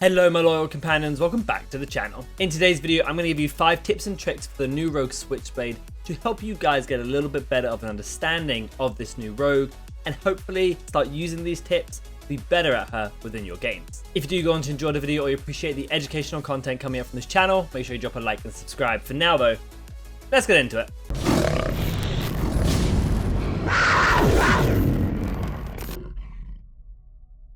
Hello my loyal companions, welcome back to the channel. In today's video, I'm going to give you 5 tips and tricks for the new Rogue Switchblade to help you guys get a little bit better of an understanding of this new Rogue and hopefully start using these tips to be better at her within your games. If you do go on to enjoy the video or you appreciate the educational content coming up from this channel, make sure you drop a like and subscribe. For now though, let's get into it.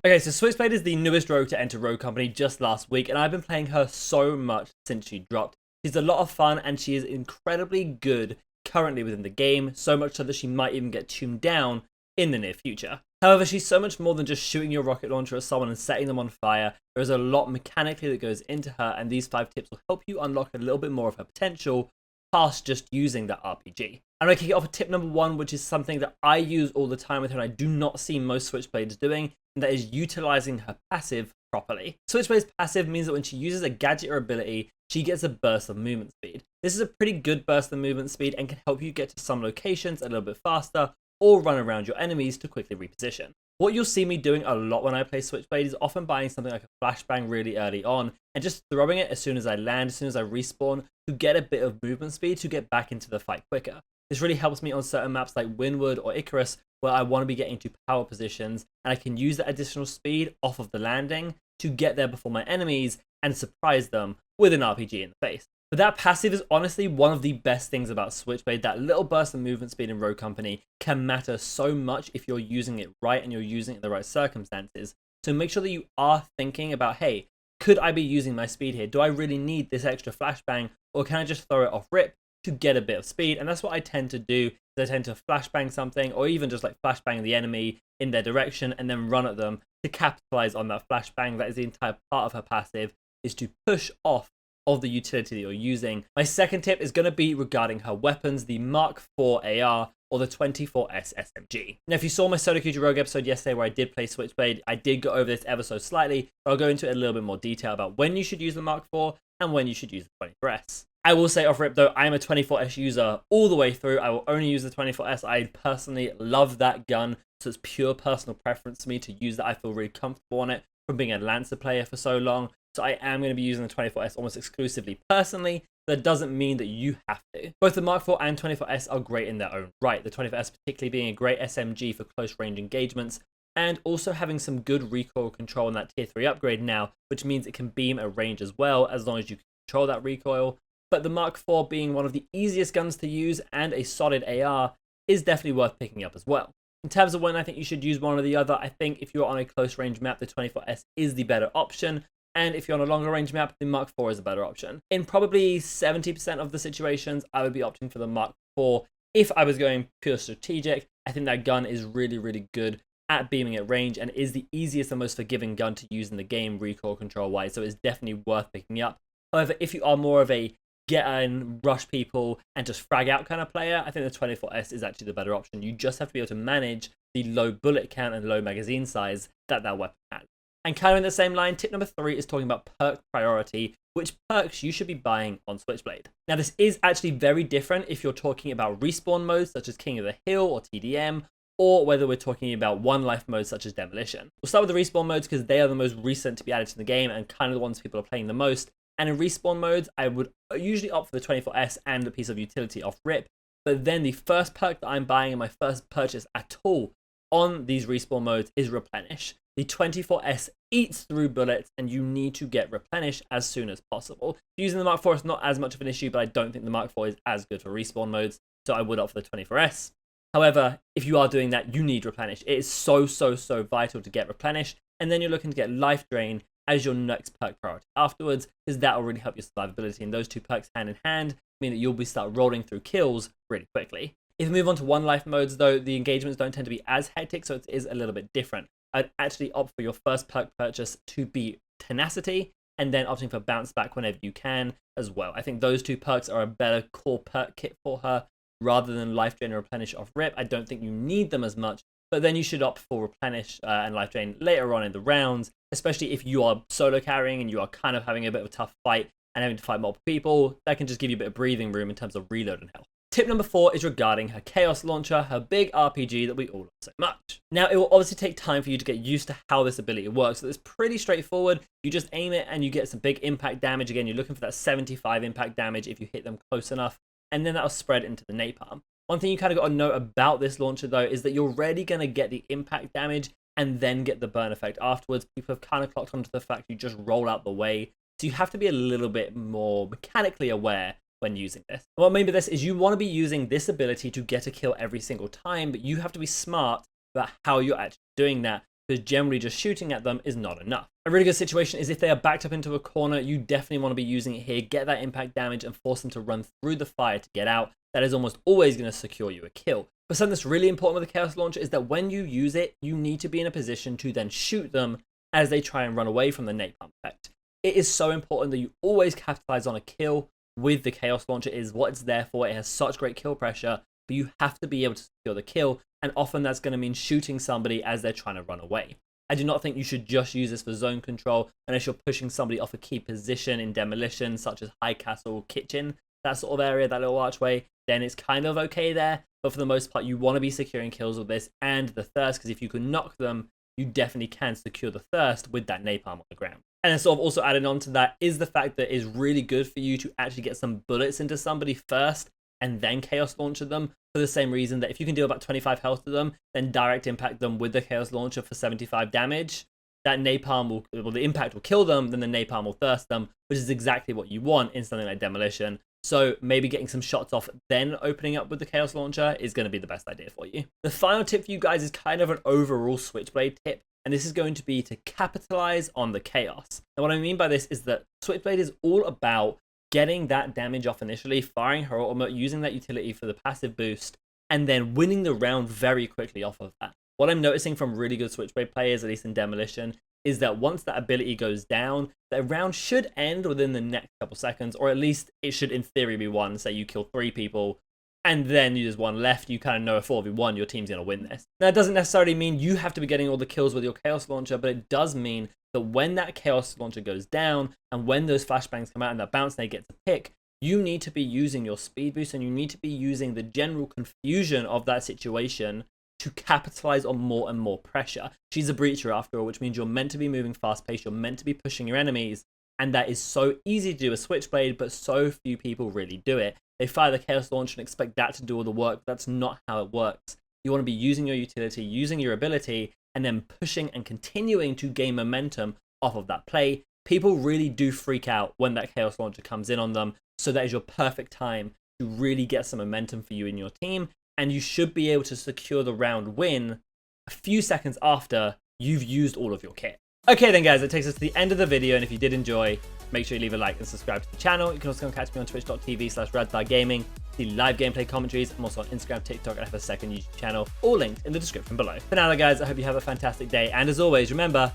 Okay, so Switchblade is the newest rogue to enter Rogue Company just last week, and I've been playing her so much since she dropped. She's a lot of fun, and she is incredibly good currently within the game, so much so that she might even get tuned down in the near future. However, she's so much more than just shooting your rocket launcher at someone and setting them on fire. There is a lot mechanically that goes into her, and these 5 tips will help you unlock a little bit more of her potential past just using that RPG. I'm going to kick it off with tip number 1, which is something that I use all the time with her and I do not see most Switchblades doing, and that is utilizing her passive properly. Switchblade's passive means that when she uses a gadget or ability, she gets a burst of movement speed. This is a pretty good burst of movement speed and can help you get to some locations a little bit faster or run around your enemies to quickly reposition. What you'll see me doing a lot when I play Switchblade is often buying something like a flashbang really early on and just throwing it as soon as I land, as soon as I respawn, to get a bit of movement speed to get back into the fight quicker. This really helps me on certain maps like Windward or Icarus, where I want to be getting to power positions, and I can use that additional speed off of the landing to get there before my enemies and surprise them with an RPG in the face. But that passive is honestly one of the best things about Switchblade. That little burst of movement speed in Rogue Company can matter so much if you're using it right and you're using it in the right circumstances. So make sure that you are thinking about, hey, could I be using my speed here? Do I really need this extra flashbang, or can I just throw it off rip to get a bit of speed? And that's what I tend to do. I tend to flashbang something, or even just like flashbang the enemy in their direction and then run at them to capitalize on that flashbang. That is the entire part of her passive, is to push off of the utility that you're using. My second tip is going to be regarding her weapons, the Mark IV AR or the 24S SMG. Now, if you saw my Solo Queued Rogue episode yesterday where I did play Switchblade, I did go over this ever so slightly, but I'll go into it a little bit more detail about when you should use the Mark IV and when you should use the 24S. I will say off rip though, I am a 24S user all the way through. I will only use the 24S. I personally love that gun, so it's pure personal preference to me to use that. I feel really comfortable on it from being a Lancer player for so long. So I am going to be using the 24S almost exclusively personally. That doesn't mean that you have to. Both the Mark IV and 24S are great in their own right. The 24S particularly being a great SMG for close range engagements, and also having some good recoil control on that tier 3 upgrade now, which means it can beam at range as well, as long as you can control that recoil. But the Mark IV being one of the easiest guns to use and a solid AR is definitely worth picking up as well. In terms of when I think you should use one or the other, I think if you're on a close range map, the 24S is the better option. And if you're on a longer range map, the Mark IV is a better option. In probably 70% of the situations, I would be opting for the Mark IV. If I was going pure strategic, I think that gun is really, really good at beaming at range and is the easiest and most forgiving gun to use in the game recoil control wise. So it's definitely worth picking up. However, if you are more of a get in, rush people, and just frag out kind of player, I think the 24S is actually the better option. You just have to be able to manage the low bullet count and low magazine size that weapon has. And kind of in the same line, tip number 3 is talking about perk priority, which perks you should be buying on Switchblade. Now, this is actually very different if you're talking about respawn modes such as King of the Hill or TDM, or whether we're talking about one life modes such as Demolition. We'll start with the respawn modes because they are the most recent to be added to the game and kind of the ones people are playing the most. And in respawn modes, I would usually opt for the 24S and a piece of utility off rip. But then the first perk that I'm buying in my first purchase at all on these respawn modes is Replenish. The 24S eats through bullets and you need to get Replenish as soon as possible. Using the Mark IV is not as much of an issue, but I don't think the Mark IV is as good for respawn modes, so I would opt for the 24S. However, if you are doing that, you need Replenish. It is so vital to get Replenish, and then you're looking to get Life Drain as your next perk priority afterwards, because that will really help your survivability, and those two perks hand in hand mean that you'll start rolling through kills really quickly. If we move on to one life modes though, the engagements don't tend to be as hectic, so it is a little bit different. I'd actually opt for your first perk purchase to be Tenacity, and then opting for Bounce Back whenever you can as well. I think those 2 perks are a better core perk kit for her, rather than Life Drain or Replenish off rip. I don't think you need them as much, but then you should opt for Replenish and Life Drain later on in the rounds, especially if you are solo carrying and you are kind of having a bit of a tough fight and having to fight multiple people. That can just give you a bit of breathing room in terms of reload and health. Tip number 4 is regarding her Chaos Launcher, her big RPG that we all love so much. Now, it will obviously take time for you to get used to how this ability works. So it's pretty straightforward. You just aim it and you get some big impact damage. Again, you're looking for that 75 impact damage if you hit them close enough, and then that'll spread into the napalm. One thing you kind of got to note about this launcher though is that you're already going to get the impact damage and then get the burn effect afterwards. People have kind of clocked onto the fact you just roll out the way. So you have to be a little bit more mechanically aware when using this. And what I mean by this is you want to be using this ability to get a kill every single time, but you have to be smart about how you're actually doing that, because generally just shooting at them is not enough. A really good situation is if they are backed up into a corner, you definitely want to be using it here, get that impact damage and force them to run through the fire to get out. That is almost always going to secure you a kill. But something that's really important with the Chaos Launcher is that when you use it, you need to be in a position to then shoot them as they try and run away from the napalm effect. It is so important that you always capitalize on a kill with the Chaos Launcher. It is what it's there for. It has such great kill pressure, but you have to be able to secure the kill, and often that's going to mean shooting somebody as they're trying to run away. I do not think you should just use this for zone control unless you're pushing somebody off a key position in demolition, such as high castle, kitchen, that sort of area, that little archway. Then it's kind of okay there, but for the most part, you want to be securing kills with this and the thirst, because if you can knock them, you definitely can secure the thirst with that napalm on the ground. And then sort of also adding on to that is the fact that it's really good for you to actually get some bullets into somebody first and then Chaos Launcher them, for the same reason that if you can deal about 25 health to them, then direct impact them with the Chaos Launcher for 75 damage. That napalm will, well, the impact will kill them, then the napalm will thirst them, which is exactly what you want in something like demolition. So maybe getting some shots off, then opening up with the Chaos Launcher is going to be the best idea for you. The final tip for you guys is kind of an overall Switchblade tip, and this is going to be to capitalize on the chaos. And what I mean by this is that Switchblade is all about getting that damage off initially, firing her ultimate, using that utility for the passive boost, and then winning the round very quickly off of that. What I'm noticing from really good Switchblade players, at least in demolition, is that once that ability goes down, the round should end within the next couple seconds, or at least it should in theory be one. Say you kill 3 people, and then there's 1 left, you kind of know a 4v1, your team's going to win this. Now, it doesn't necessarily mean you have to be getting all the kills with your Chaos Launcher, but it does mean that when that Chaos Launcher goes down, and when those flashbangs come out and that bounce they get to pick, you need to be using your speed boost, and you need to be using the general confusion of that situation to capitalize on more and more pressure. She's a breacher after all, which means you're meant to be moving fast-paced, you're meant to be pushing your enemies, and that is so easy to do with Switchblade, but so few people really do it. They fire the Chaos Launcher and expect that to do all the work. That's not how it works. You want to be using your utility, using your ability, and then pushing and continuing to gain momentum off of that play. People really do freak out when that Chaos Launcher comes in on them, so that is your perfect time to really get some momentum for you and your team, and you should be able to secure the round win a few seconds after you've used all of your kit. Okay then guys, that takes us to the end of the video, and if you did enjoy, make sure you leave a like and subscribe to the channel. You can also come catch me on twitch.tv/RADTHARGAMING, see live gameplay commentaries. I'm also on Instagram, TikTok, and I have a second YouTube channel, all linked in the description below. For now guys, I hope you have a fantastic day, and as always, remember,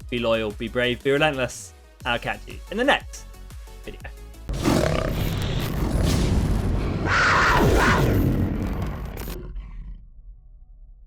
be loyal, be brave, be relentless. I'll catch you in the next video.